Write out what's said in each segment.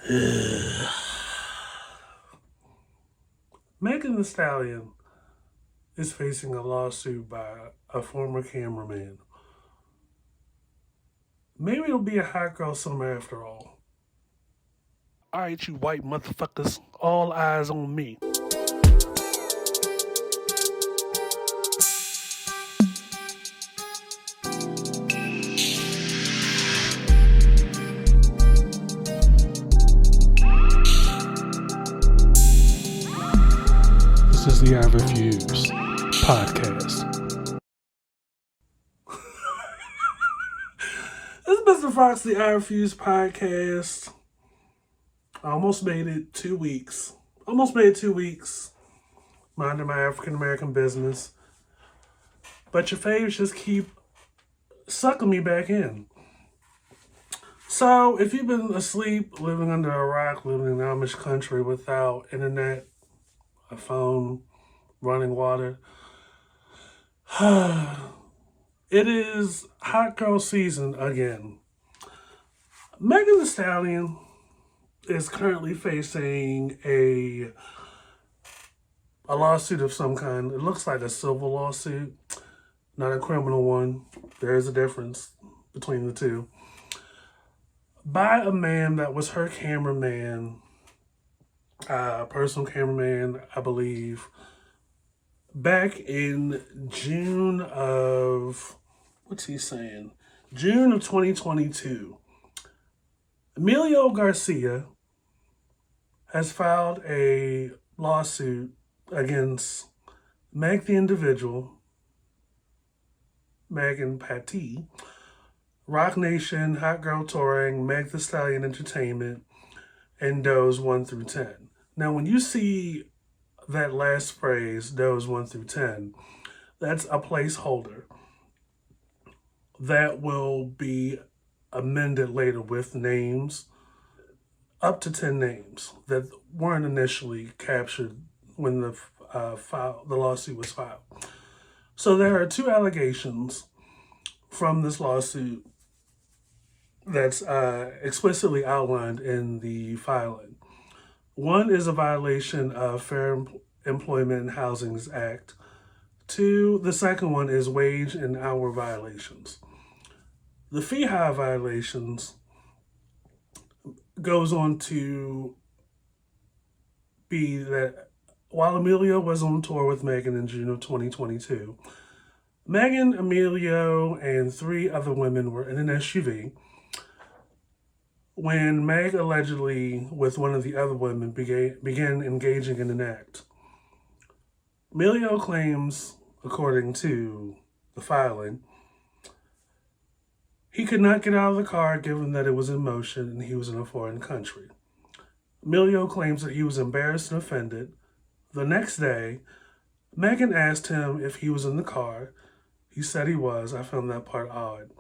Megan Thee Stallion is facing a lawsuit by a former cameraman. Maybe it'll be a hot girl summer after all. Alright, you white motherfuckers, all eyes on me. This is the I Refuse podcast. This is Mr. Fox, the I Refuse podcast. I almost made it 2 weeks. Minding my African American business. But your faves just keep sucking me back in. So, if you've been asleep, living under a rock, living in Amish country without internet, a phone, running water, it is hot girl season again. Megan Thee Stallion is currently facing a lawsuit of some kind. It looks like a civil lawsuit, not a criminal one. There is a difference between the two. By a man that was her cameraman, personal cameraman, I believe, back in June of 2022. Emilio Garcia has filed a lawsuit against Meg the individual, Megan Patty, Rock Nation, Hot Girl Touring, Meg Thee Stallion Entertainment, and Does 1 through 10. Now, when you see that last phrase, Does 1 through 10, that's a placeholder that will be amended later with names, up to 10 names that weren't initially captured when the lawsuit was filed. So there are 2 allegations from this lawsuit that's explicitly outlined in the filing. One is a violation of Fair Employment and Housing Act. 2, the second one is wage and hour violations. The fee-high violations goes on to be that while Emilio was on tour with Megan in June of 2022, Megan, Emilio, and 3 other women were in an SUV when Meg allegedly, with one of the other women, began engaging in an act. Emilio claims, according to the filing, he could not get out of the car given that it was in motion and he was in a foreign country. Emilio claims that he was embarrassed and offended. The next day, Megan asked him if he was in the car. He said he was. I found that part odd.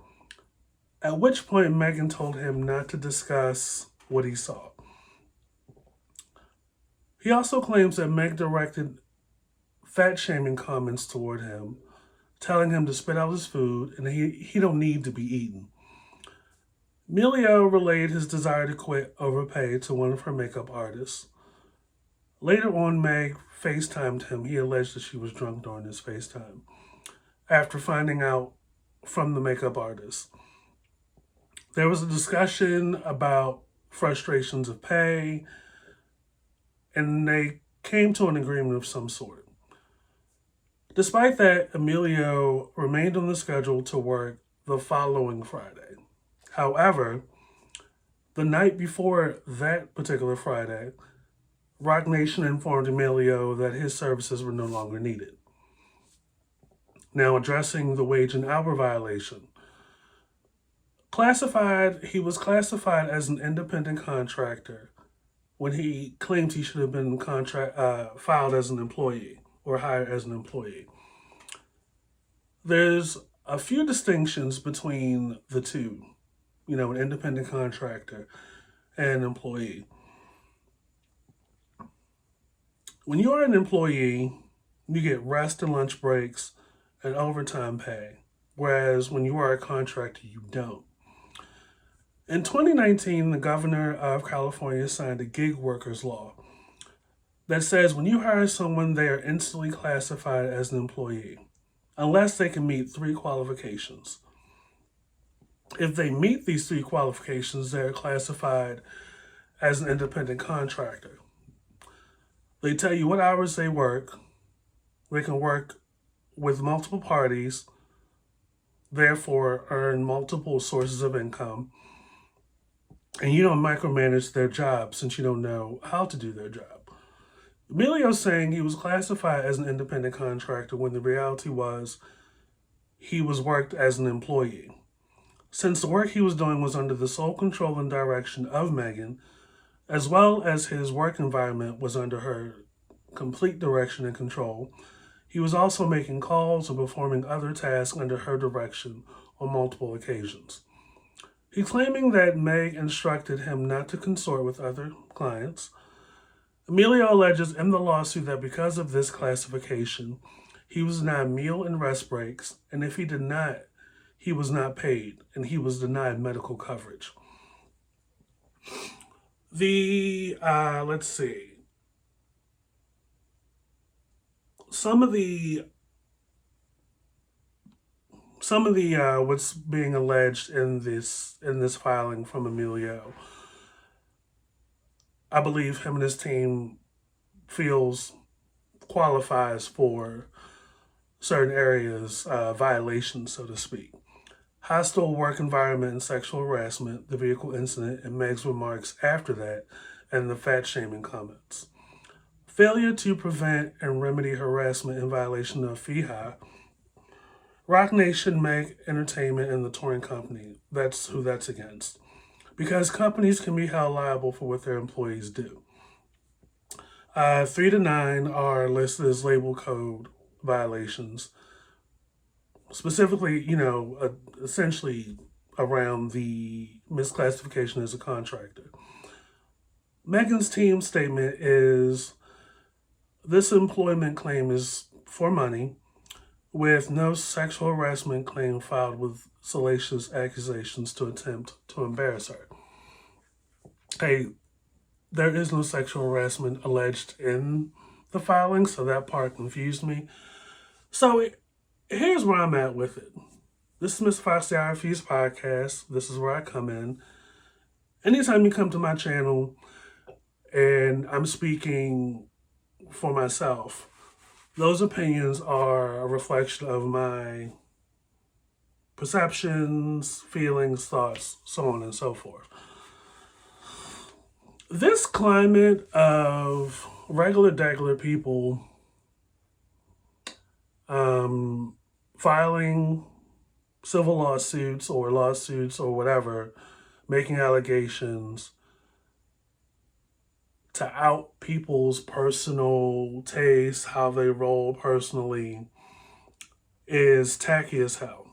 At which point, Megan told him not to discuss what he saw. He also claims that Meg directed fat-shaming comments toward him, telling him to spit out his food and he don't need to be eaten. Emilio relayed his desire to quit over pay to one of her makeup artists. Later on, Meg FaceTimed him. He alleged that she was drunk during his FaceTime after finding out from the makeup artist. There was a discussion about frustrations of pay, and they came to an agreement of some sort. Despite that, Emilio remained on the schedule to work the following Friday. However, the night before that particular Friday, Rock Nation informed Emilio that his services were no longer needed. Now, addressing the wage and hour violation, he was classified as an independent contractor when he claimed he should have been filed as an employee or hired as an employee. There's a few distinctions between the two, an independent contractor and an employee. When you are an employee, you get rest and lunch breaks and overtime pay, whereas when you are a contractor, you don't. In 2019, the governor of California signed a gig workers law that says when you hire someone, they are instantly classified as an employee, unless they can meet three qualifications. If they meet these three qualifications, they're classified as an independent contractor. They tell you what hours they work. They can work with multiple parties, therefore earn multiple sources of income. And you don't micromanage their job since you don't know how to do their job. Emilio's saying he was classified as an independent contractor when the reality was he was worked as an employee. Since the work he was doing was under the sole control and direction of Megan, as well as his work environment was under her complete direction and control, he was also making calls and performing other tasks under her direction on multiple occasions. He's claiming that Meg instructed him not to consort with other clients. Emilio alleges in the lawsuit that because of this classification, he was denied meal and rest breaks, and if he did not, he was not paid, and he was denied medical coverage. Let's see. Some of the what's being alleged in this filing from Emilio, I believe him and his team feels qualifies for certain areas, violations, so to speak. Hostile work environment and sexual harassment, the vehicle incident, and Meg's remarks after that, and the fat shaming comments. Failure to prevent and remedy harassment in violation of FEHA. Rock Nation, Meg Entertainment, and the touring company. That's who that's against. Because companies can be held liable for what their employees do. 3 to 9 are listed as label code violations. Specifically, essentially around the misclassification as a contractor. Megan's team statement is, this employment claim is for money, with no sexual harassment claim filed with salacious accusations to attempt to embarrass her. Hey, there is no sexual harassment alleged in the filing, so that part confused me. So here's where I'm at with it. This is Miss Foxy RFE's podcast. This is where I come in. Anytime you come to my channel and I'm speaking for myself, those opinions are a reflection of my perceptions, feelings, thoughts, so on and so forth. This climate of regular people filing civil lawsuits or whatever, making allegations to out people's personal tastes, how they roll personally, is tacky as hell.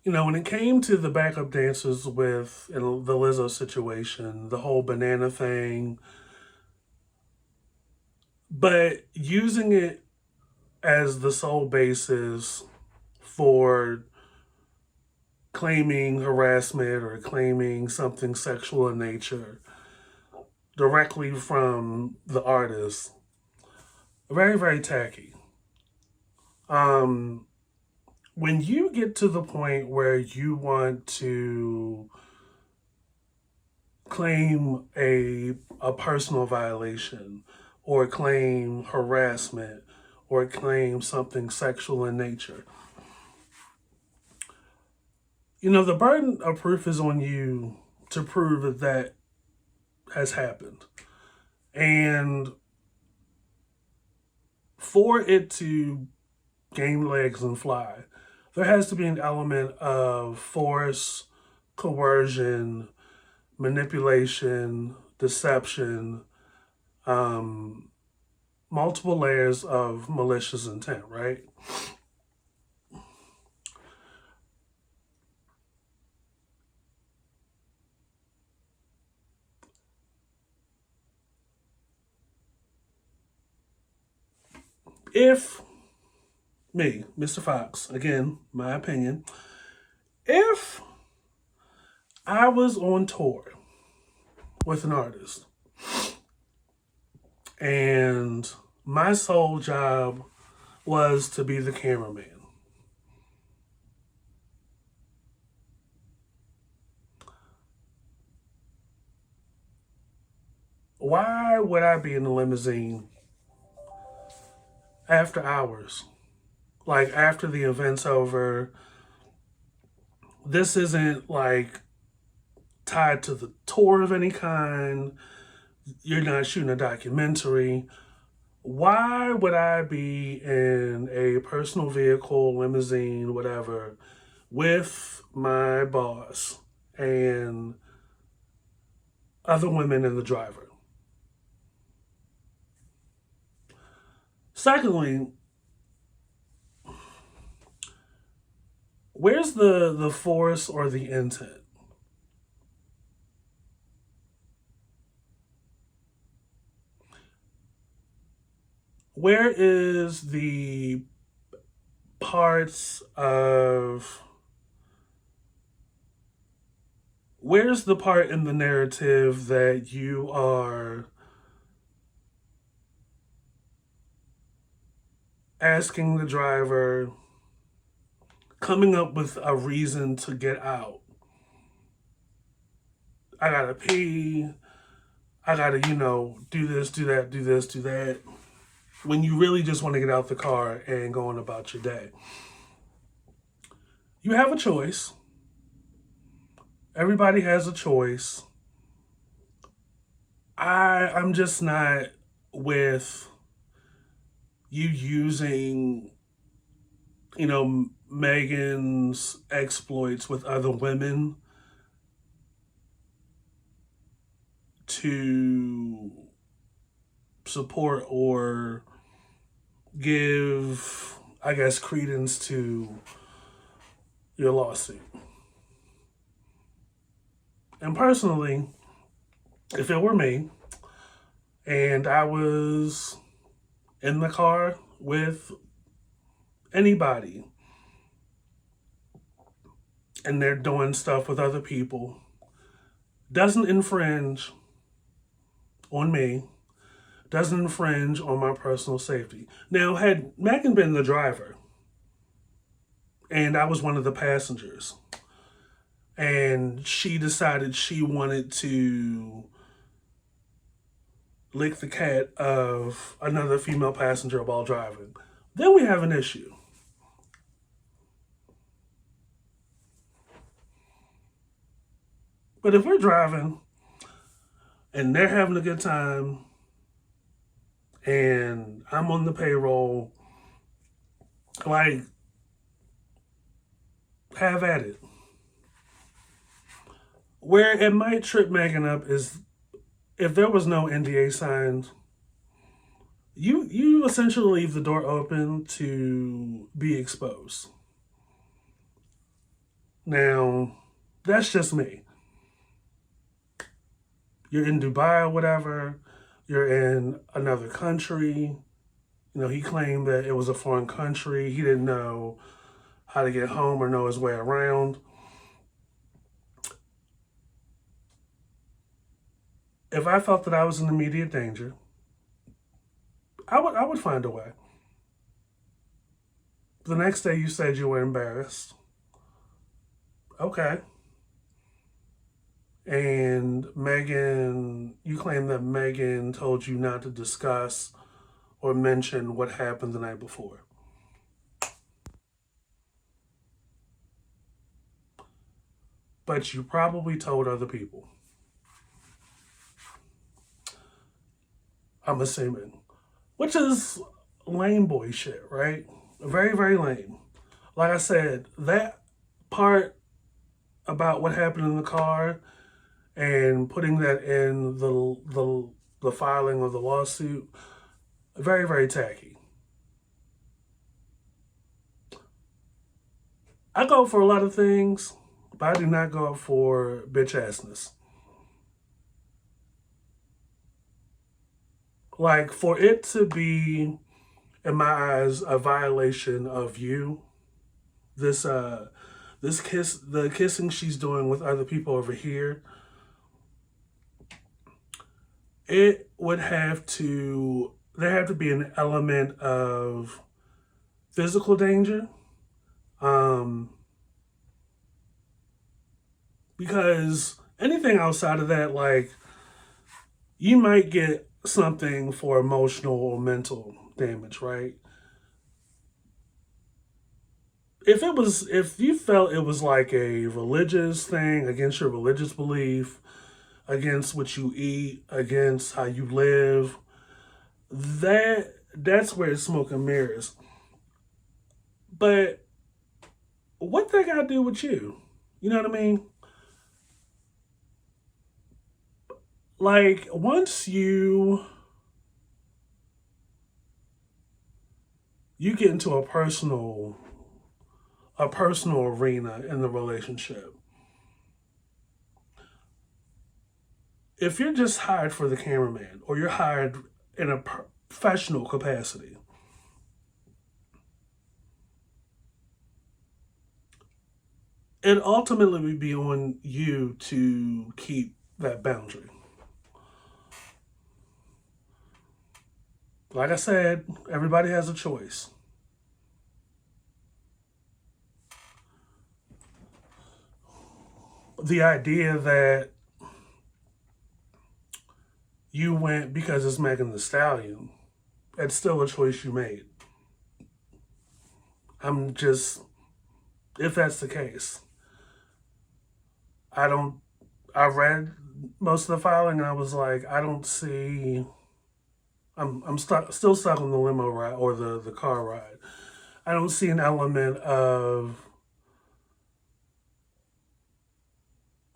When it came to the backup dancers with the Lizzo situation, the whole banana thing, but using it as the sole basis for claiming harassment or claiming something sexual in nature directly from the artist, very, very tacky. When you get to the point where you want to claim a personal violation or claim harassment or claim something sexual in nature, the burden of proof is on you to prove that that has happened. And for it to gain legs and fly, there has to be an element of force, coercion, manipulation, deception, multiple layers of malicious intent, right? If me, Mr. Fox, again, my opinion, if I was on tour with an artist, and my sole job was to be the cameraman. Why would I be in the limousine after hours? Like after the event's over, this isn't like tied to the tour of any kind. You're not shooting a documentary. Why would I be in a personal vehicle, limousine, whatever, with my boss and other women and the driver? Secondly, where's the force or the intent? Where is the parts of where's the part in the narrative that you are asking the driver, coming up with a reason to get out? I gotta pee. I gotta, do this, do that, do this, do that. When you really just want to get out the car and go on about your day. You have a choice. Everybody has a choice. I'm just not with you using, Megan's exploits with other women to support or give, I guess, credence to your lawsuit. And personally, if it were me and I was in the car with anybody and they're doing stuff with other people, doesn't infringe on me, doesn't infringe on my personal safety. Now, had Megan been the driver and I was one of the passengers, and she decided she wanted to lick the cat of another female passenger while driving, then we have an issue. But if we're driving and they're having a good time and I'm on the payroll, like, have at it. Where it might trip Megan up is if there was no NDA signed, you essentially leave the door open to be exposed. Now, that's just me. You're in Dubai or whatever, you're in another country. He claimed that it was a foreign country. He didn't know how to get home or know his way around. If I felt that I was in immediate danger, I would find a way. The next day you said you were embarrassed. Okay. And Megan, you claim that Megan told you not to discuss or mention what happened the night before. But you probably told other people. I'm assuming. Which is lame boy shit, right? Very, very lame. Like I said, that part about what happened in the car and putting that in the filing of the lawsuit, very, very tacky. I go for a lot of things, but I do not go up for bitch assness. Like, for it to be, in my eyes, a violation of you, this the kissing she's doing with other people over here, there have to be an element of physical danger. Um, because anything outside of that, like, you might get something for emotional or mental damage, right? If you felt it was like a religious thing against your religious belief, against what you eat, against how you live, that's where it's smoke and mirrors. But what they got to do with you? You know what I mean? Like, once you get into a personal arena in the relationship, if you're just hired for the cameraman or you're hired in a professional capacity, it ultimately would be on you to keep that boundary. Like I said, everybody has a choice. The idea that you went because it's Megan the Stallion, it's still a choice you made. I'm just, if that's the case, I don't, I read most of the filing and I was like, I don't see, I'm still stuck on the limo ride or the car ride. I don't see an element of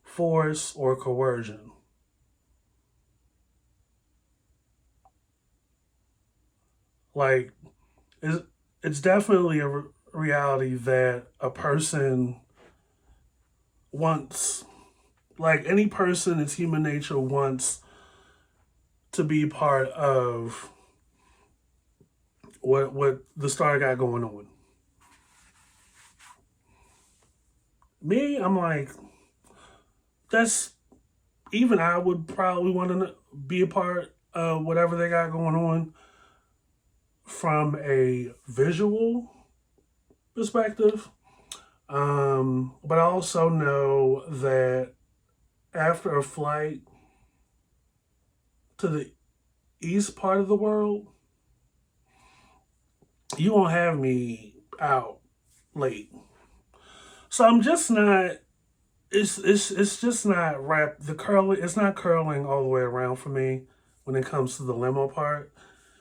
force or coercion. Like, it's definitely a reality that a person wants, like any person, it's human nature, wants to be part of what the star got going on. Me, I'm like, that's, even I would probably want to be a part of whatever they got going on from a visual perspective. But I also know that after a flight to the east part of the world, you won't have me out late. So I'm just not. It's just not wrapped. The curling. It's not curling all the way around for me when it comes to the limo part.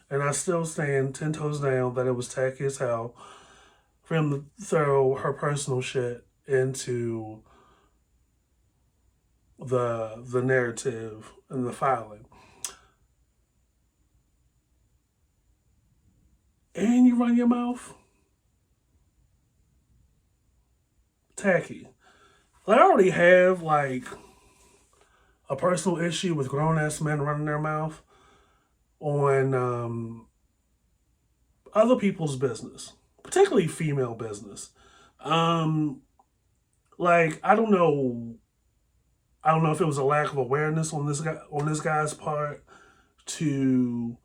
And I still stand 10 toes down that it was tacky as hell for him to throw her personal shit into the narrative and the filing. And you run your mouth. Tacky. Like, I already have like a personal issue with grown ass men running their mouth on other people's business, particularly female business. Um, like, I don't know if it was a lack of awareness on this guy's part, to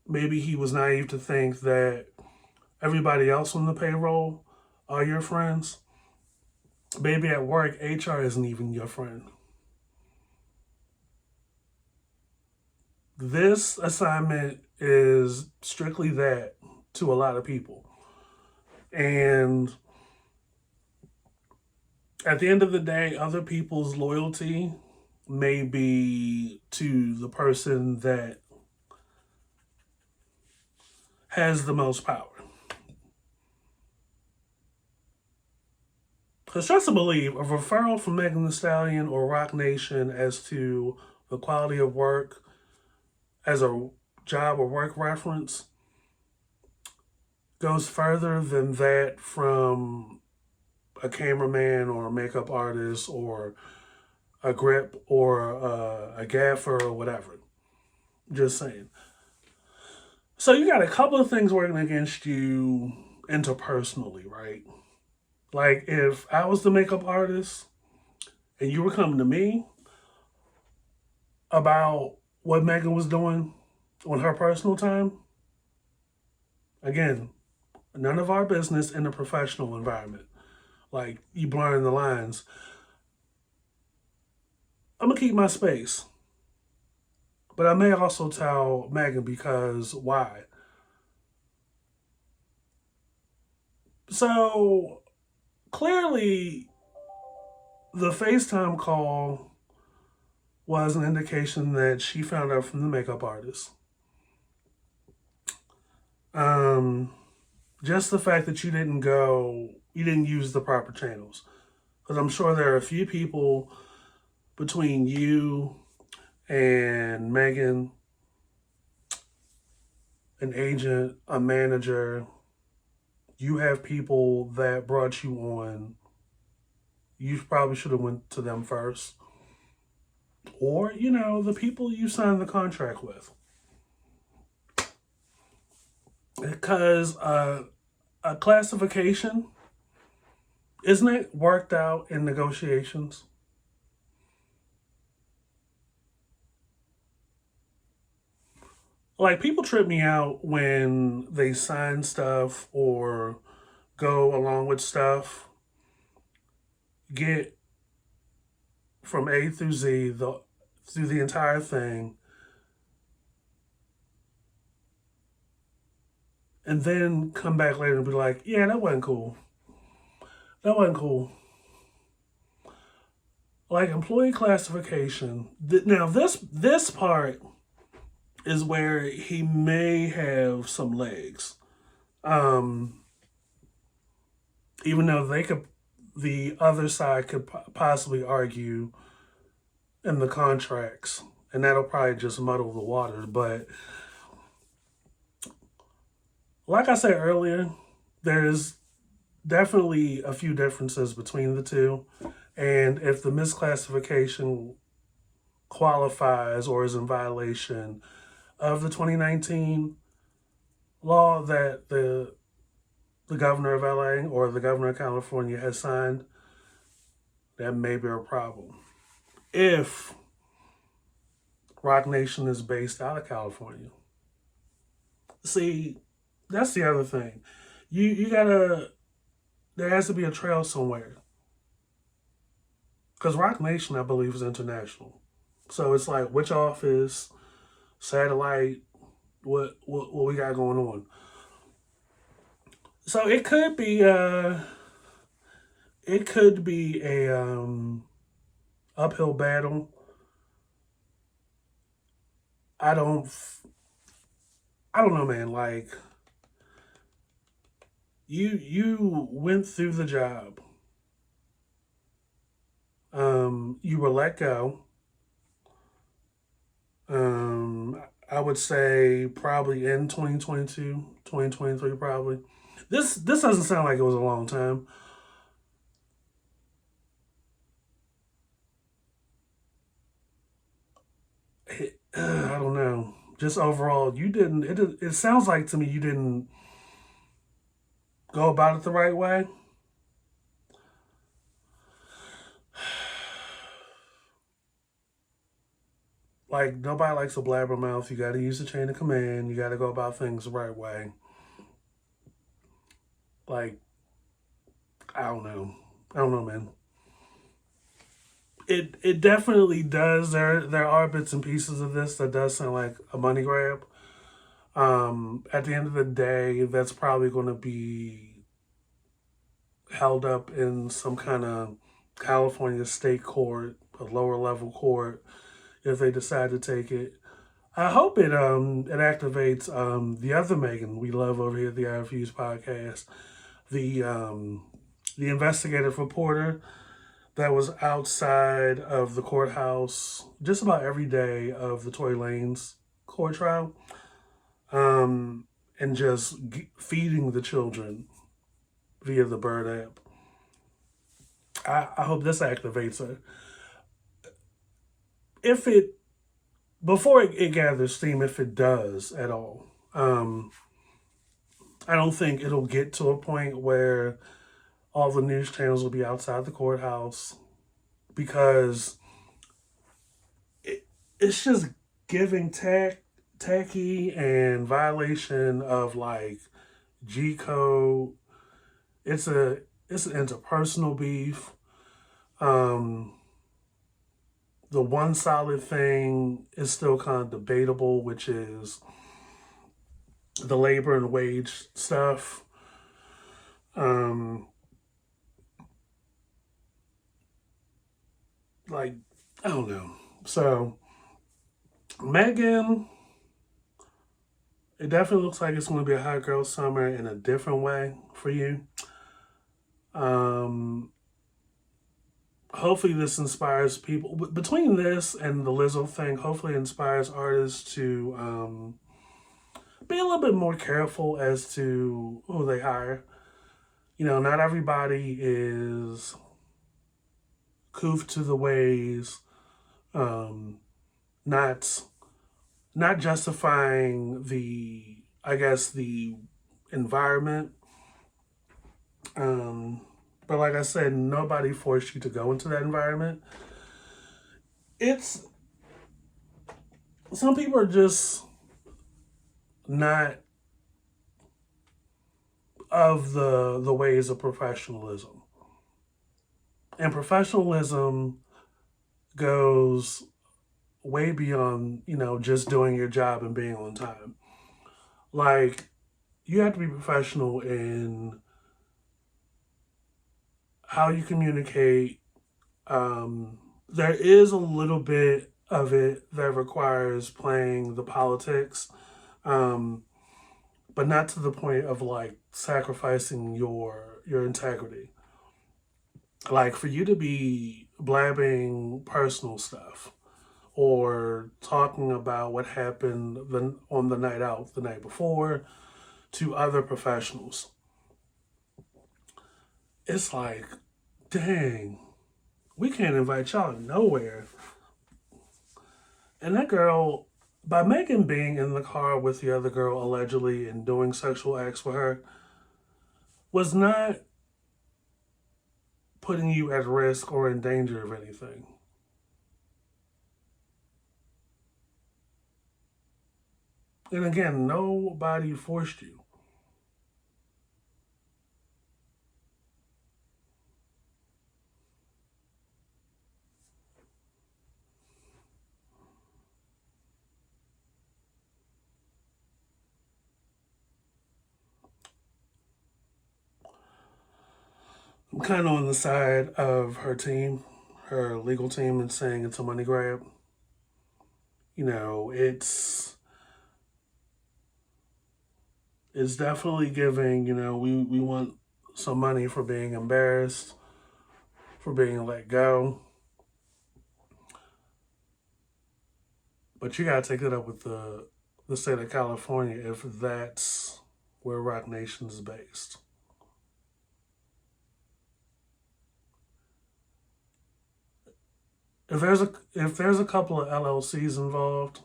maybe he was naive to think that everybody else on the payroll are your friends. Maybe at work, HR isn't even your friend. This assignment is strictly that to a lot of people. And at the end of the day, other people's loyalty may be to the person that has the most power. Because trust and believe, a referral from Megan Thee Stallion or Rock Nation as to the quality of work as a job or work reference goes further than that from a cameraman or a makeup artist or a grip or a gaffer or whatever. Just saying. So you got a couple of things working against you interpersonally, right? Like, if I was the makeup artist and you were coming to me about what Megan was doing on her personal time, again, none of our business in a professional environment. Like, you blurring the lines. I'm gonna keep my space. But I may also tell Megan because why? So clearly the FaceTime call was an indication that she found out from the makeup artist. Um, just the fact that you didn't use the proper channels. Because I'm sure there are a few people between you and Megan, an agent, a manager. You have people that brought you on. You probably should have went to them first. Or, the people you signed the contract with. Because a classification, isn't it worked out in negotiations? Like, people trip me out when they sign stuff or go along with stuff, get from A through Z, through the entire thing, and then come back later and be like, yeah, that wasn't cool. That wasn't cool. Like, employee classification. Now, this part is where he may have some legs. Even though the other side could possibly argue in the contracts, and that'll probably just muddle the waters. But like I said earlier, there's definitely a few differences between the two. And if the misclassification qualifies or is in violation of the 2019 law that the governor of LA or the governor of California has signed, that may be a problem. If Rock Nation is based out of California. See, that's the other thing. You gotta, there has to be a trail somewhere. Because Rock Nation, I believe, is international. So it's like, which office, satellite, what we got going on. So it could be a uphill battle. I don't I don't know, man. Like, you went through the job. You were let go. I would say probably in 2022, 2023, probably. This doesn't sound like it was a long time. I don't know. Just overall, you didn't. It sounds like to me you didn't go about it the right way. Like, nobody likes a blabbermouth. You got to use the chain of command. You got to go about things the right way. Like, I don't know. I don't know, man. It definitely does. There are bits and pieces of this that does sound like a money grab. At the end of the day, that's probably going to be held up in some kind of California state court, a lower level court, if they decide to take it. I hope it activates the other Megan we love over here at the IFU's podcast, the the investigative reporter that was outside of the courthouse just about every day of the Tory Lanez court trial, and just feeding the children via the Bird app. I hope this activates her. If it before it gathers steam, if it does at all, I don't think it'll get to a point where all the news channels will be outside the courthouse because it's just giving tacky and violation of like G code. It's an interpersonal beef. Um, the one solid thing is still kind of debatable, which is the labor and wage stuff. Um, like I don't know. So Megan, it definitely looks like it's going to be a hot girl summer in a different way for you. Um, hopefully this inspires people. Between this and the Lizzo thing, hopefully it inspires artists to be a little bit more careful as to who they hire. You know, not everybody is couth to the ways, um, not not justifying the, I guess, the environment. Um, but like I said, nobody forced you to go into that environment. It's some people are just not of the ways of professionalism. And professionalism goes way beyond, you know, just doing your job and being on time. Like you have to be professional in how you communicate. There is a little bit of it that requires playing the politics, um, but not to the point of like sacrificing your integrity. Like for you to be blabbing personal stuff or talking about what happened on the night out the night before to other professionals, it's like, dang, we can't invite y'all nowhere. And that girl, by Megan being in the car with the other girl allegedly and doing sexual acts with her, was not putting you at risk or in danger of anything. And again, nobody forced you. I'm kind of on the side of her team, her legal team, and saying it's a money grab. You know, it's definitely giving. You know, we want some money for being embarrassed, for being let go, but you gotta take it up with the state of California if that's where Rock Nation is based. If there's a couple of LLCs involved,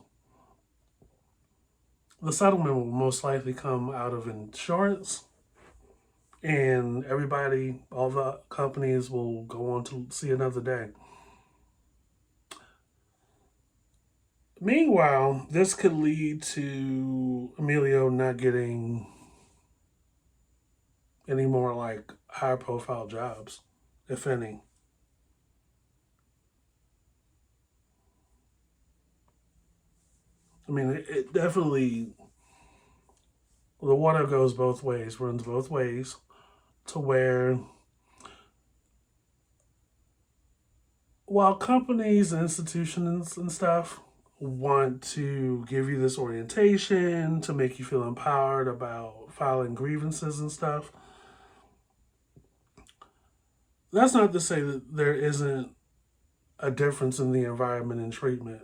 the settlement will most likely come out of insurance, and everybody, all the companies, will go on to see another day. Meanwhile, this could lead to Emilio not getting any more like high profile jobs, if any. I mean, it definitely, the water goes both ways, runs both ways, to where while companies and institutions and stuff want to give you this orientation to make you feel empowered about filing grievances and stuff, that's not to say that there isn't a difference in the environment and treatment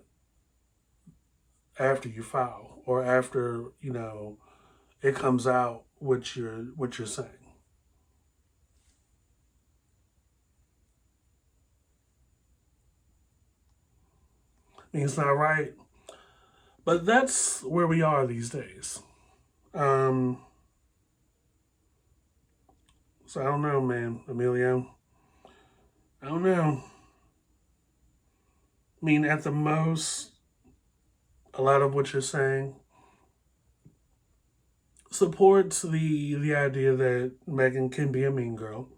after you file or after, you know, it comes out what you're saying. I mean, it's not right, but that's where we are these days. Um, So I don't know, man, Emilio. I don't know. I mean, at the most, a lot of what you're saying supports the idea that Megan can be a mean girl.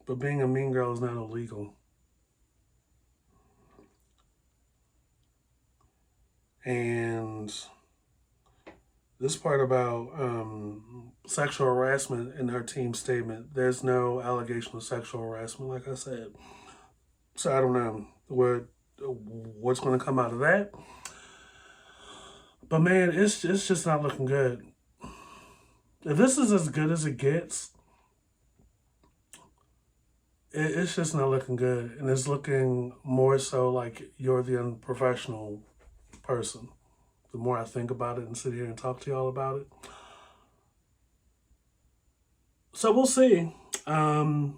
But being a mean girl is not illegal. And this part about sexual harassment in her team statement, there's no allegation of sexual harassment, like I said. So I don't know what's going to come out of that. But man, it's just not looking good. If this is as good as it gets, it's just not looking good, and it's looking more so like you're the unprofessional person. The more I think about it and sit here and talk to y'all about it, so we'll see. In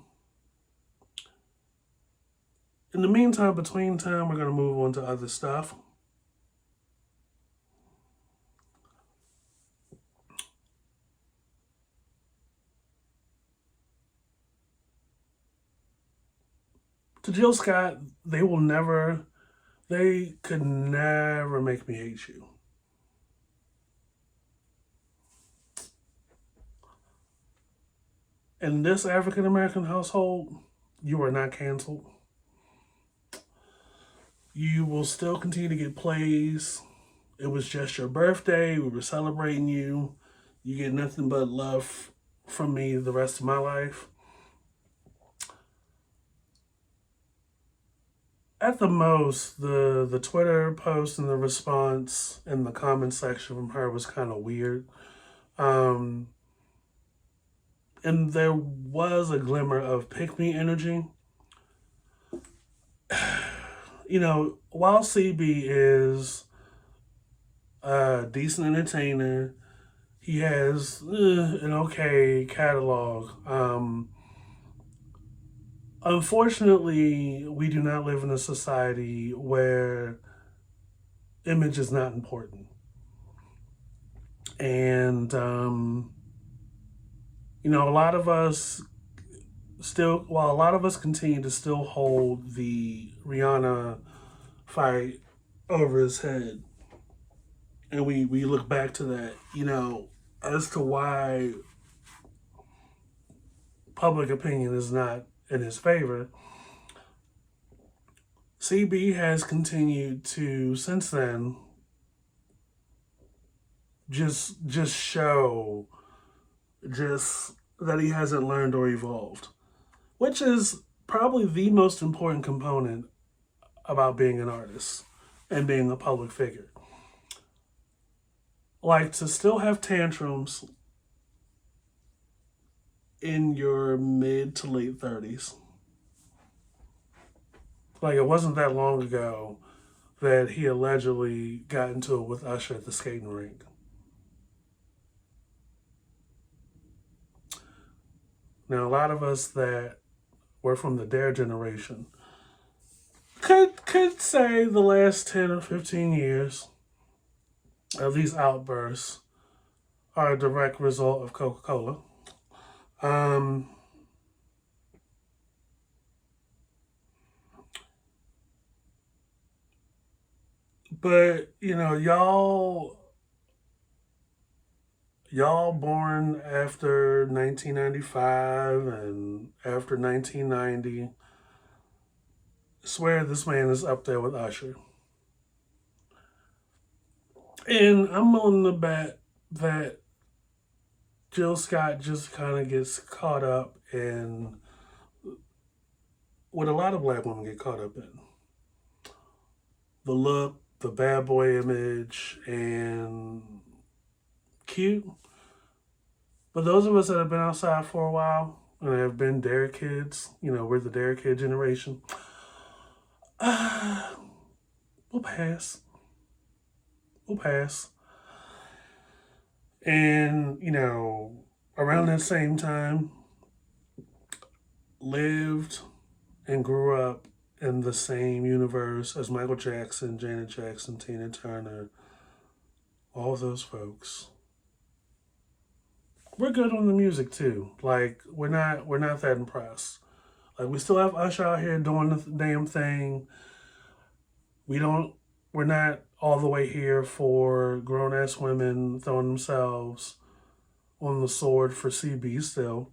the meantime, between time, we're gonna move on to other stuff. To Jill Scott, they could never make me hate you. In this African American household, you are not canceled. You will still continue to get plays. It was just your birthday. We were celebrating you. You get nothing but love from me the rest of my life. At the most, the Twitter post and the response in the comment section from her was kind of weird. And there was a glimmer of pick me energy. You know, while CB is a decent entertainer, he has an okay catalog. Unfortunately, we do not live in a society where image is not important. And, you know, a lot of us while a lot of us continue to still hold the Rihanna fight over his head, and we look back to that, you know, as to why public opinion is not in his favor, CB has continued to, since then, just show just that he hasn't learned or evolved, which is probably the most important component about being an artist and being a public figure. Like, to still have tantrums in your mid to late 30s. Like, it wasn't that long ago that he allegedly got into it with Usher at the skating rink. Now, a lot of us that were from the Dare generation could say the last 10 or 15 years of these outbursts are a direct result of Coca-Cola. But you know, y'all born after 1995 and after 1990 swear this man is up there with Usher. And I'm willing to bet that Jill Scott just kind of gets caught up in what a lot of black women get caught up in: the look, the bad boy image, and cute. But those of us that have been outside for a while and have been Dare kids, you know, we're the Dare kid generation, we'll pass. We'll pass. And, you know, around that same time, lived and grew up in the same universe as Michael Jackson, Janet Jackson, Tina Turner, all those folks. We're good on the music too. Like we're not that impressed. Like we still have Usher out here doing the damn thing. We don't we're not all the way here for grown ass women throwing themselves on the sword for CB still.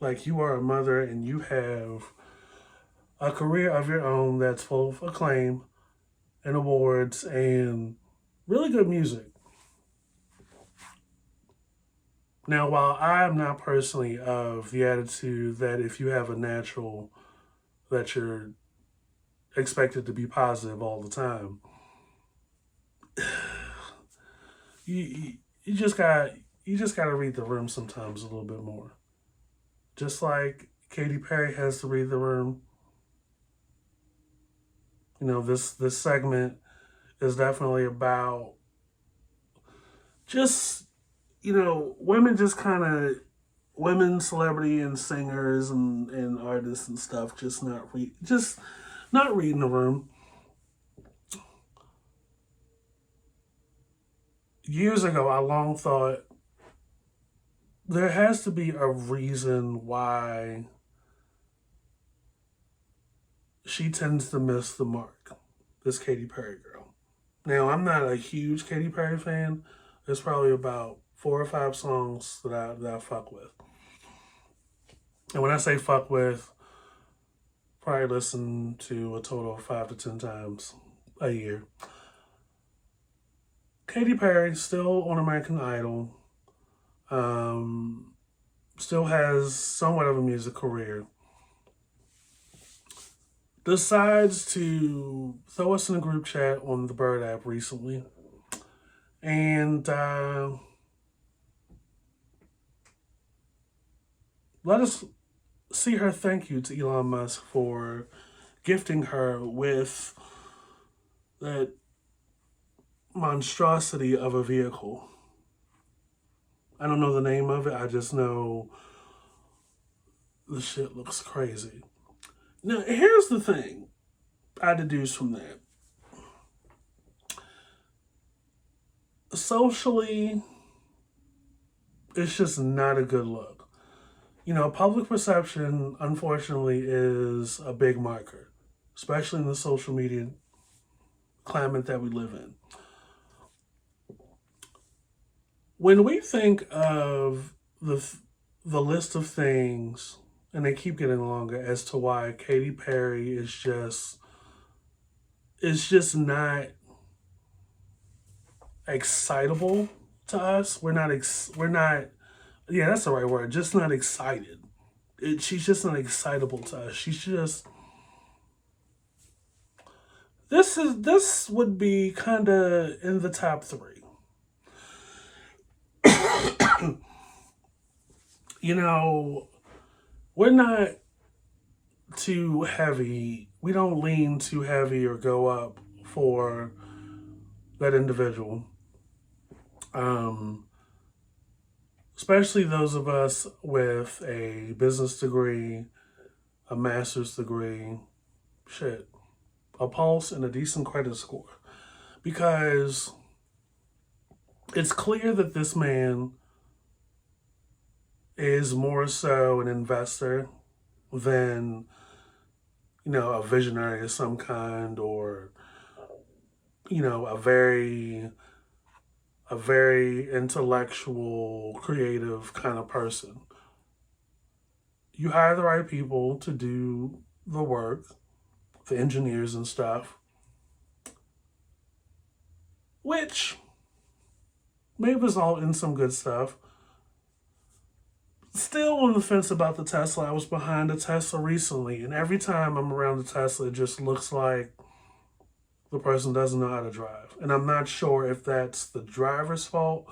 Like you are a mother and you have a career of your own that's full of acclaim and awards and really good music. Now, while I'm not personally of the attitude that if you have a natural, that you're expected to be positive all the time, you you just got you just got to read the room sometimes a little bit more. Just like Katy Perry has to read the room. This segment is definitely about just women just kind of women celebrity and singers and artists and stuff just not reading the room. Years ago I long thought there has to be a reason why she tends to miss the mark, this Katy Perry girl. Now I'm not a huge Katy Perry fan. There's probably about 4 or 5 songs that I fuck with. And when I say fuck with, probably listen to a total of 5 to 10 times a year. Katy Perry still on American Idol. Still has somewhat of a music career. Decides to throw us in a group chat on the Bird app recently. And let us see her thank you to Elon Musk for gifting her with that monstrosity of a vehicle. I don't know the name of it. I just know the shit looks crazy. Now, here's the thing I deduce from that. Socially, it's just not a good look. Public perception, unfortunately, is a big marker, especially in the social media climate that we live in. When we think of the list of things, and they keep getting longer, as to why Katy Perry is just not excitable to us. We're not. Yeah, that's the right word. Just not excited. She's just not excitable to us. She's just. This would be kind of in the top 3. We're not too heavy. We don't lean too heavy or go up for that individual. Especially those of us with a business degree, a master's degree, a pulse and a decent credit score. Because it's clear that this man is more so an investor than, a visionary of some kind, or, a very intellectual, creative kind of person. You hire the right people to do the work, the engineers and stuff, which maybe it's all in some good stuff. Still on the fence about the Tesla. I was behind a Tesla recently, and every time I'm around the Tesla, it just looks like the person doesn't know how to drive. And I'm not sure if that's the driver's fault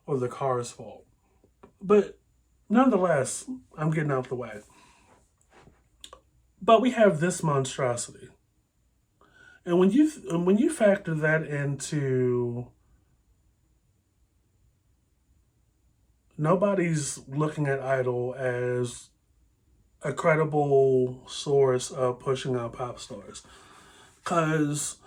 or the car's fault. But nonetheless, I'm getting out the way. But we have this monstrosity. And when you factor that into, nobody's looking at Idol as a credible source of pushing out pop stars. Because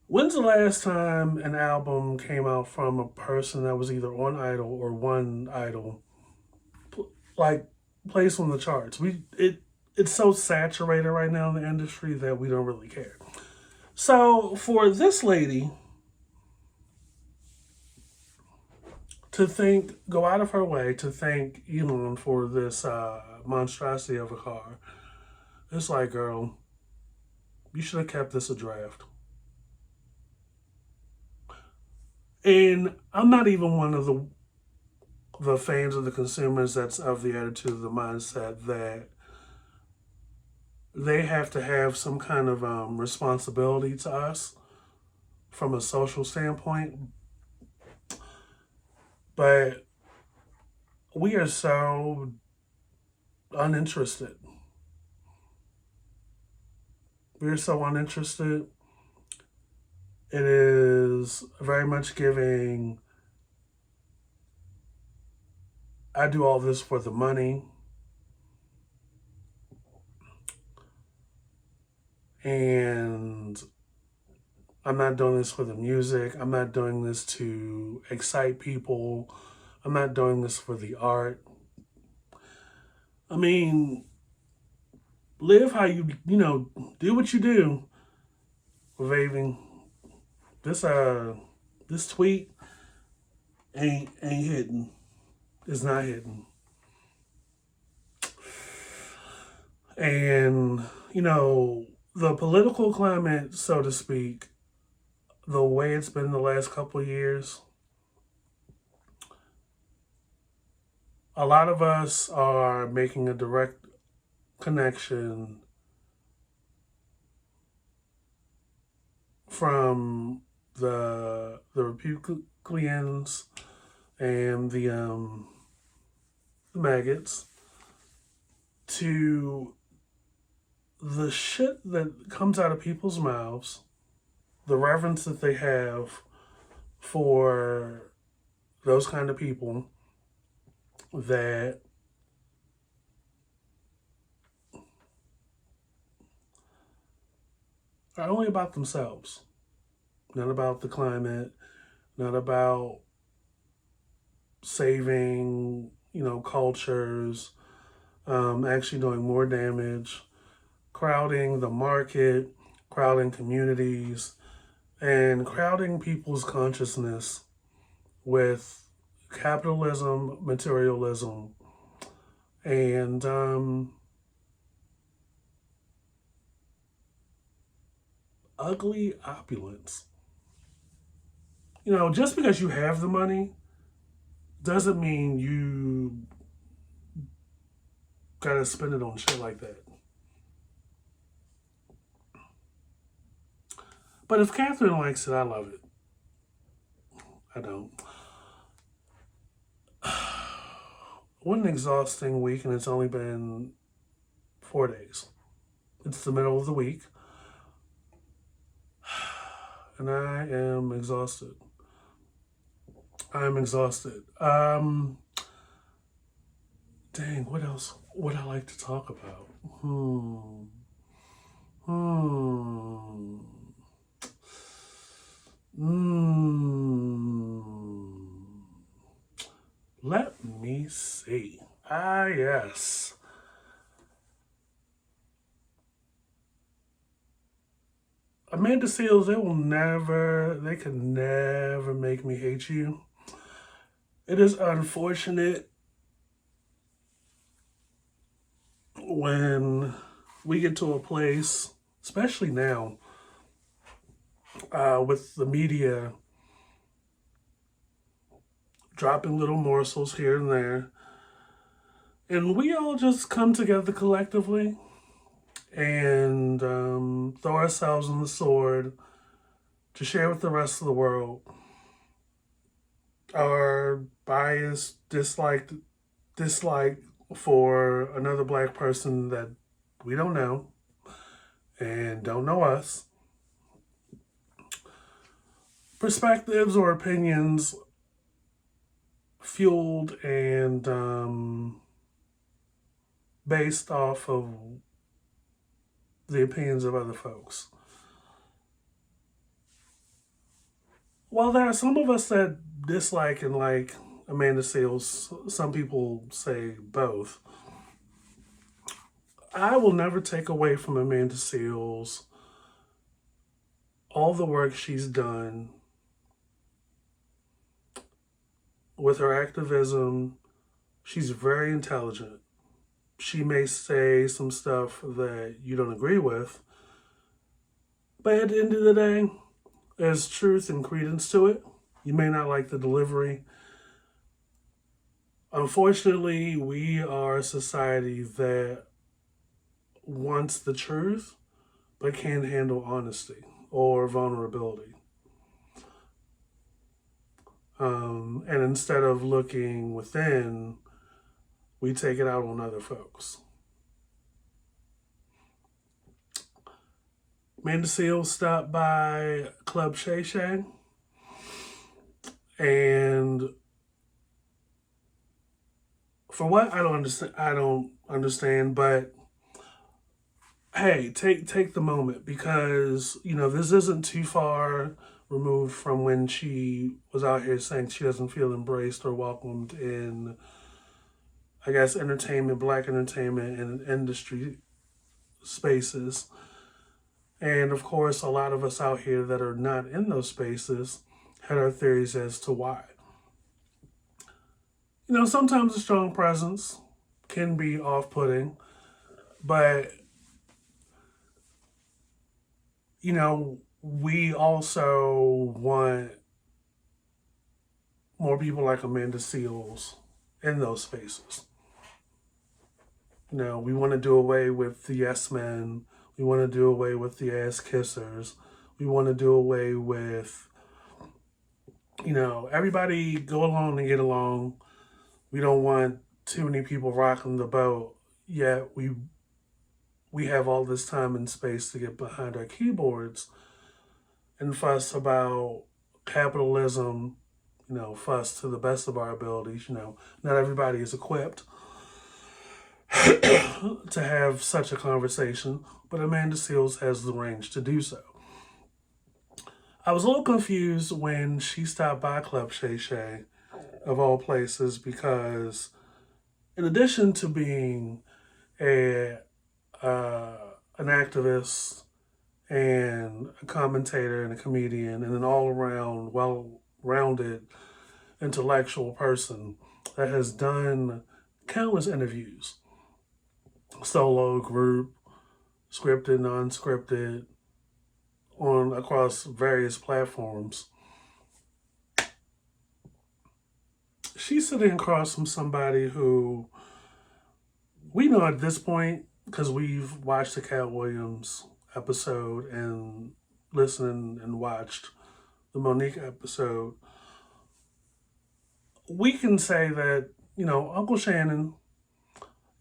When's the last time an album came out from a person that was either on Idol or one Idol, like placed on the charts? It's so saturated right now in the industry that we don't really care. So for this lady to go out of her way to thank Elon for this monstrosity of a car, it's like, girl, you should have kept this a draft. And I'm not even one of the fans of the consumers that's of the attitude, the mindset that they have to have some kind of responsibility to us from a social standpoint. But we are so uninterested. We're so uninterested. It is very much giving, I do all this for the money. And I'm not doing this for the music. I'm not doing this to excite people. I'm not doing this for the art. I mean, live how do what you do. Raving. This tweet ain't hitting. It's not hitting. And, the political climate, so to speak, the way it's been the last couple of years, a lot of us are making a direct connection from the Republicans and the maggots to the shit that comes out of people's mouths, the reverence that they have for those kind of people that are only about themselves, not about the climate, not about saving, cultures, actually doing more damage, crowding the market, crowding communities, and crowding people's consciousness with capitalism, materialism, and ugly opulence. Just because you have the money doesn't mean you gotta spend it on shit like that. But if Catherine likes it, I love it. I don't. What an exhausting week, and it's only been 4 days. It's the middle of the week, and I am exhausted. I'm exhausted. Dang, what else would I like to talk about? Let me see. Yes. Amanda Seals, they can never make me hate you. It is unfortunate when we get to a place, especially now, with the media dropping little morsels here and there, and we all just come together collectively and throw ourselves on the sword to share with the rest of the world our bias, dislike for another Black person that we don't know and don't know us. Perspectives or opinions fueled and based off of the opinions of other folks. While there are some of us that dislike and like Amanda Seales, some people say both. I will never take away from Amanda Seales all the work she's done with her activism. She's very intelligent. She may say some stuff that you don't agree with, but at the end of the day, there's truth and credence to it. You may not like the delivery. Unfortunately, we are a society that wants the truth but can't handle honesty or vulnerability. And instead of looking within, we take it out on other folks. Amanda Seales stopped by Club Shay Shay, and for what I don't understand, but hey, take the moment, because this isn't too far removed from when she was out here saying she doesn't feel embraced or welcomed in, I guess, entertainment, black entertainment, and industry spaces. And of course, a lot of us out here that are not in those spaces had our theories as to why. Sometimes a strong presence can be off-putting, but we also want more people like Amanda Seales in those spaces. We want to do away with the yes men. We want to do away with the ass kissers. We want to do away with, everybody go along and get along. We don't want too many people rocking the boat, yet we have all this time and space to get behind our keyboards and fuss about capitalism, fuss to the best of our abilities. Not everybody is equipped to have such a conversation, but Amanda Seales has the range to do so. I was a little confused when she stopped by Club Shay Shay, of all places, because in addition to being an activist and a commentator and a comedian and an all-around, well-rounded intellectual person that has done countless interviews, solo, group, scripted, non-scripted, across various platforms. She's sitting across from somebody who we know at this point, because we've watched the Cat Williams episode and listened and watched the Monique episode, we can say that, Uncle Shannon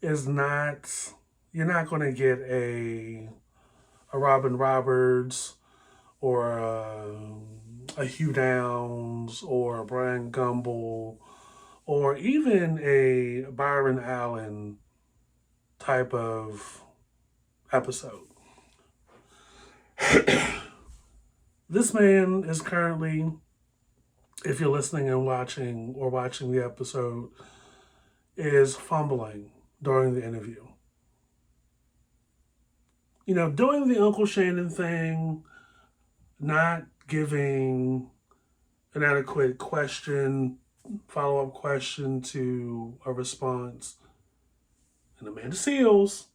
is not, you're not going to get a Robin Roberts or a Hugh Downs or a Brian Gumble or even a Byron Allen type of episode. This man is currently, if you're listening and watching the episode, is fumbling during the interview. Doing the Uncle Shannon thing, not giving an adequate follow-up question to a response. And Amanda Seales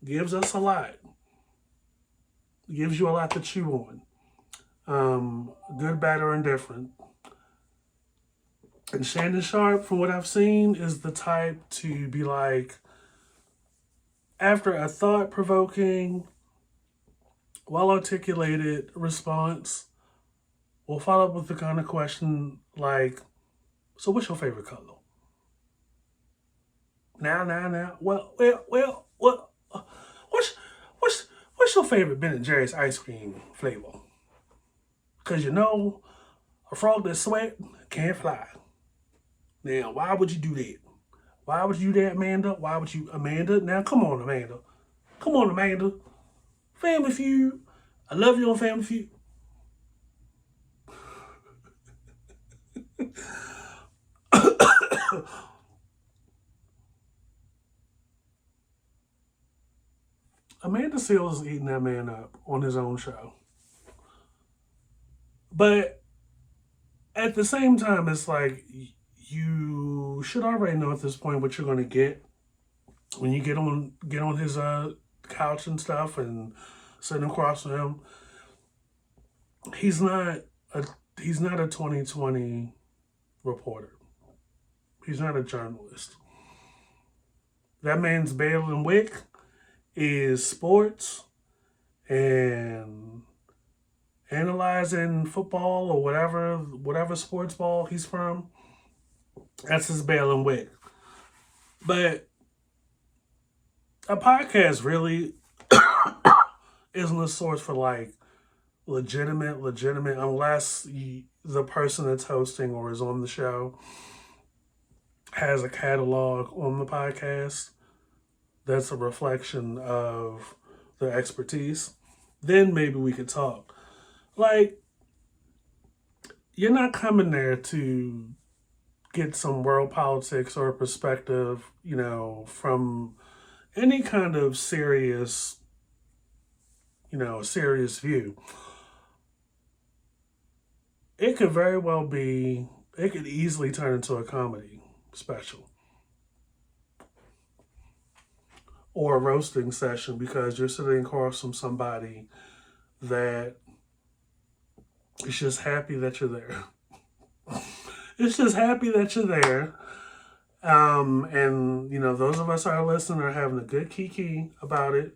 gives us a lot. Gives you a lot to chew on. Good, bad, or indifferent. And Shannon Sharpe, from what I've seen, is the type to be like, after a thought-provoking, well-articulated response, we'll follow up with the kind of question like, so what's your favorite color? Now. Well, what's your favorite Ben & Jerry's ice cream flavor? Because a frog that sweat can't fly. Now, why would you do that? Why would you do that, Amanda? Why would you, Amanda? Now, come on, Amanda. Family Feud. I love you on Family Feud. Amanda Seales is eating that man up on his own show. But at the same time, it's like you should already know at this point what you're going to get when you get on his couch and stuff and sitting across from him. He's not a he's not a 2020 reporter. He's not a journalist. That man's bailiwick is sports and analyzing football or whatever sports ball he's from. That's his bailiwick. But a podcast really isn't a source for like legitimate, unless the person that's hosting or is on the show has a catalog on the podcast that's a reflection of their expertise. Then maybe we could talk. Like, you're not coming there to get some world politics or perspective, from any kind of serious view. It could very well be, it could easily turn into a comedy special or a roasting session because you're sitting across from somebody that is just happy that you're there. It's just happy that you're there. And those of us who are listening are having a good kiki about it.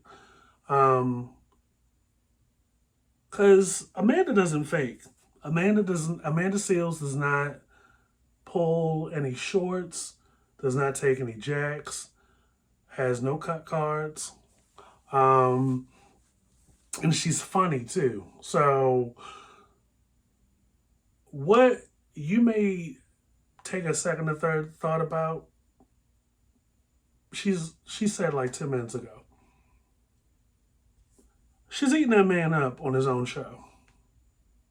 Because Amanda doesn't fake. Amanda Seales does not pull any shorts, does not take any jacks, has no cut cards. And she's funny too. So what you may take a second or third thought about, she said like 10 minutes ago. She's eating that man up on his own show.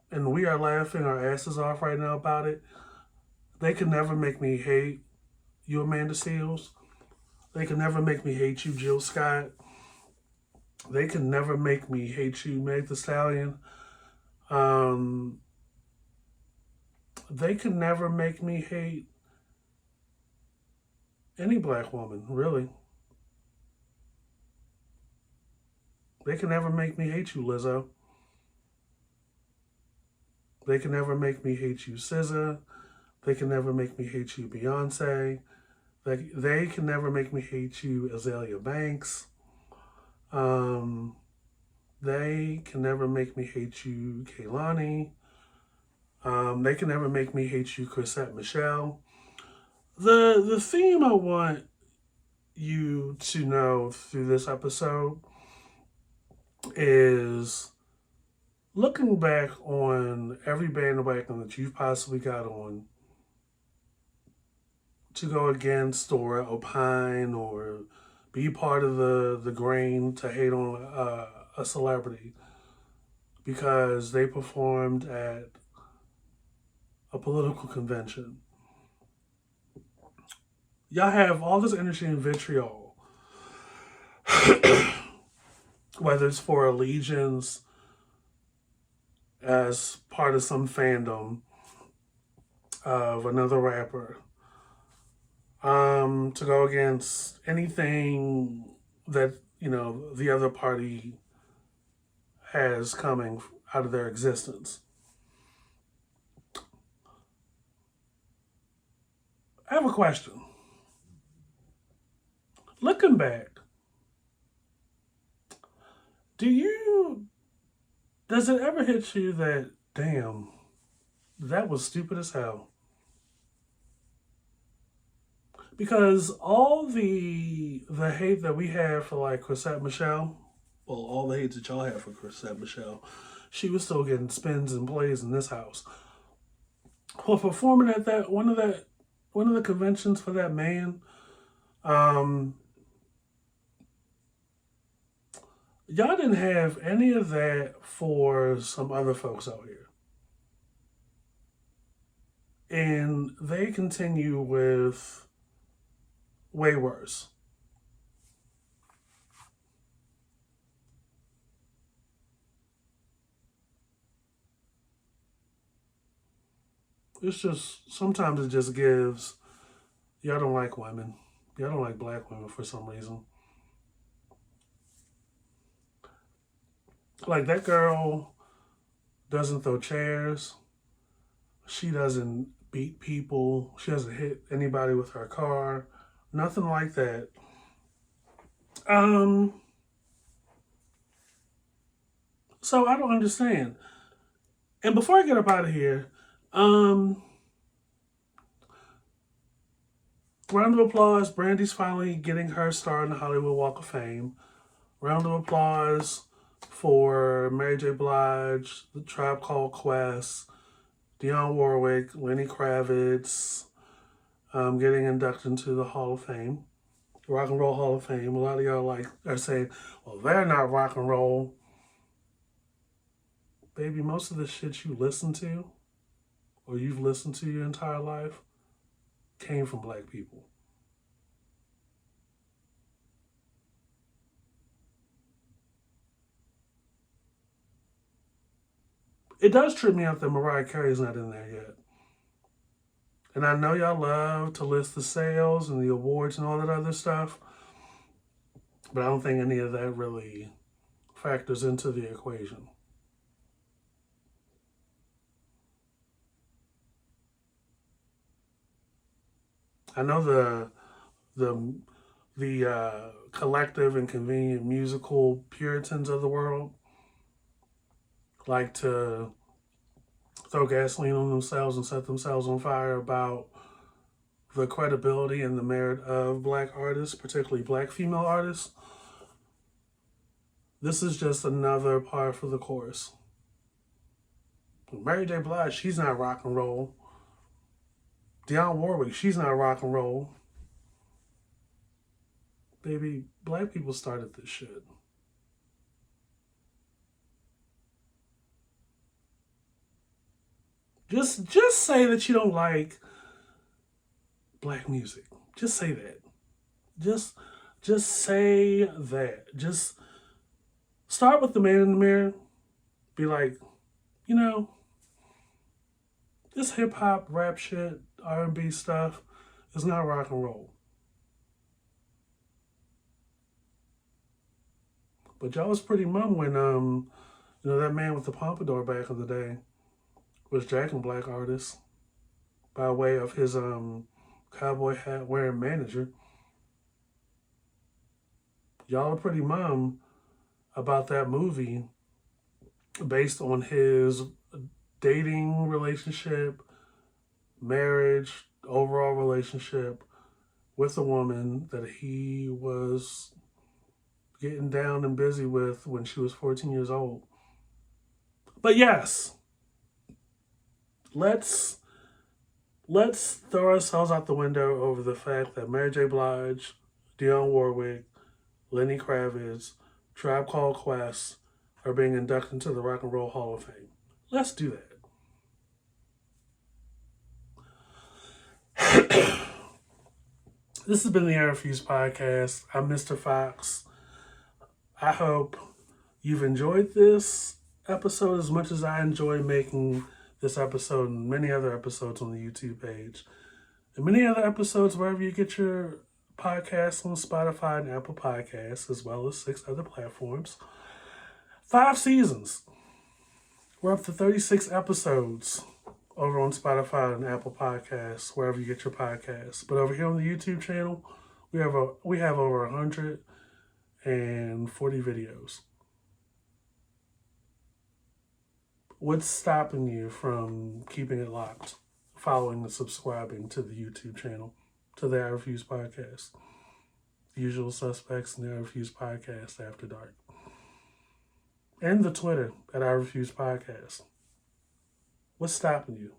And we are laughing our asses off right now about it. They can never make me hate you, Amanda Seales. They can never make me hate you, Jill Scott. They can never make me hate you, Meg the Stallion. They can never make me hate any black woman, really. They can never make me hate you, Lizzo. They can never make me hate you, SZA. They can never make me hate you, Beyonce. They can never make me hate you, Azalea Banks. They can never make me hate you, Kehlani. They can never make me hate you, Chrisette Michelle. The theme I want you to know through this episode is looking back on every bandwagon that you've possibly got on to go against or opine or be part of the grain to hate on a celebrity because they performed at a political convention. Y'all have all this energy and vitriol, whether it's for allegiance as part of some fandom of another rapper, to go against anything that the other party has coming out of their existence. I have a question. Looking back, does it ever hit you that, damn, that was stupid as hell? Because all the hate that we have for like Chrisette Michelle, well, all the hate that y'all have for Chrisette Michelle, she was still getting spins and plays in this house. Well, performing at one of the conventions for that man, y'all didn't have any of that for some other folks out here. And they continue with way worse. It's just, sometimes it just gives, y'all don't like women. Y'all don't like black women for some reason. Like, that girl doesn't throw chairs. She doesn't beat people. She doesn't hit anybody with her car. Nothing like that. Um, so I don't understand. And before I get up out of here, um, round of applause. Brandy's finally getting her star in the Hollywood Walk of Fame. Round of applause for Mary J. Blige, The Tribe Called Quest, Dionne Warwick, Lenny Kravitz, getting inducted into the Hall of Fame, Rock and Roll Hall of Fame. A lot of y'all are saying, well, they're not rock and roll. Baby, most of the shit you listen to, or you've listened to your entire life, came from black people. It does trip me out that Mariah Carey's not in there yet. And I know y'all love to list the sales and the awards and all that other stuff, but I don't think any of that really factors into the equation. I know the collective and convenient musical Puritans of the world like to throw gasoline on themselves and set themselves on fire about the credibility and the merit of black artists, particularly black female artists. This is just another par for the course. Mary J. Blige, she's not rock and roll. Dionne Warwick, she's not rock and roll. Baby, black people started this shit. Just say that you don't like black music. Just say that. Just say that. Just start with the man in the mirror. Be like, you know, this hip hop, rap shit, R&B stuff is not rock and roll. But y'all was pretty mum when that man with the pompadour back in the day was jacking black artists by way of his cowboy hat wearing manager. Y'all are pretty mum about that movie based on his dating relationship, marriage, overall relationship with a woman that he was getting down and busy with when she was 14 years old. But yes, let's throw ourselves out the window over the fact that Mary J. Blige, Dionne Warwick, Lenny Kravitz, Tribe Called Quest are being inducted into the Rock and Roll Hall of Fame. Let's do that. This has been the Air Refuse Podcast. I'm Mr. Fox. I hope you've enjoyed this episode as much as I enjoy making this episode and many other episodes on the YouTube page. And many other episodes wherever you get your podcasts on Spotify and Apple Podcasts, as well as 6 other platforms. 5 seasons. We're up to 36 episodes over on Spotify and Apple Podcasts, wherever you get your podcasts. But over here on the YouTube channel, we have over 140 videos. What's stopping you from keeping it locked, following and subscribing to the YouTube channel, to the I Refuse Podcast? The Usual Suspects and the I Refuse Podcast After Dark. And the Twitter at I Refuse Podcast. What's stopping you?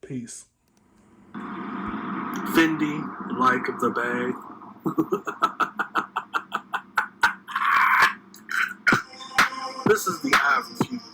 Peace. Fendi, like the bag. This is the average human